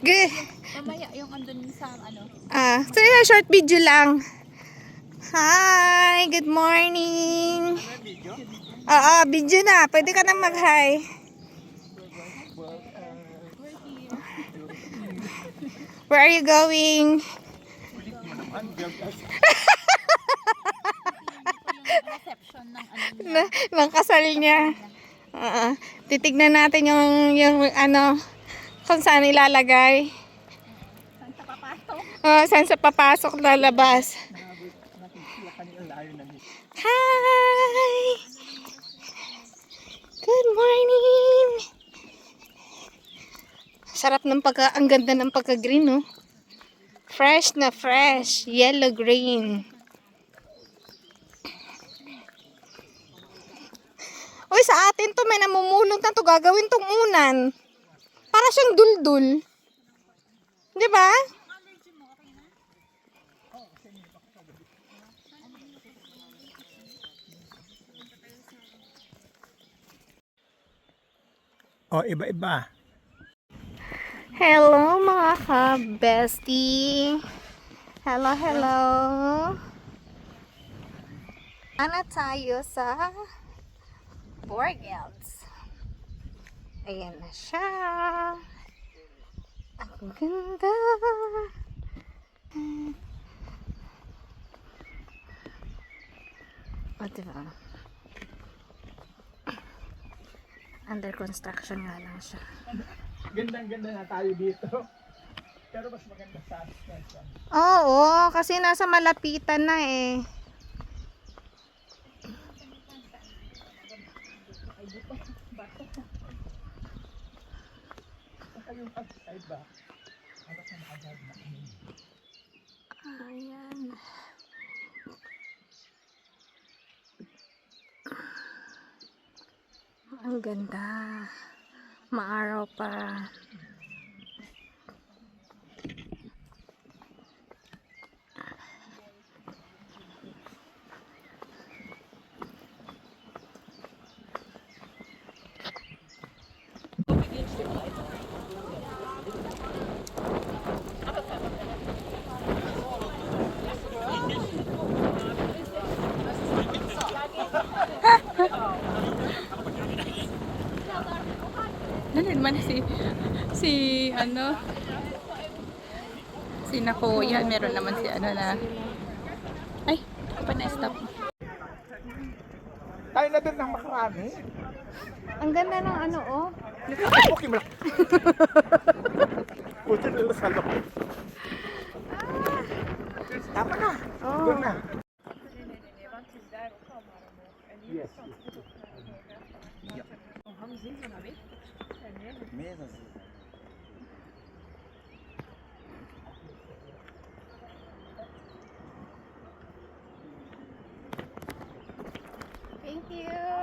Good. Mamaya yung andun sa ano. So short video lang. Hi, good morning. Oo, video na. Pwede ka nang mag-hi. Where are you going? Reception ng ano. Ng kasal niya. Titignan natin yung ano, kung saan ilalagay. Saan sa papasok? Saan sa papasok lalabas. Hi! Good morning! Sarap ng ang ganda ng pagka-green, no? Fresh na fresh. Yellow-green. Uy, sa atin to may namumulot na to. Gagawin tong unan. Para siyang duldul. Di ba? Iba-iba. Hello mga ka-bestie. Hello, hello. Ano tayo sa Borgels. Ayan na siya. Ang ganda. O, diba? Under construction nga lang siya. Gandang-ganda na tayo dito. Pero mas maganda sa extension. Oo, kasi nasa malapitan na eh. Ayan. Ang ganda. Maaraw pa. Nanin man si ano si Nakoya, meron naman si ano na ay, ako pa na-stop. Tayo na din ng makarami. Ang ganda ng ano, oh. Okay mo lang. Puti nila sa loob. Tama na. Doon na. Yes. Thank you.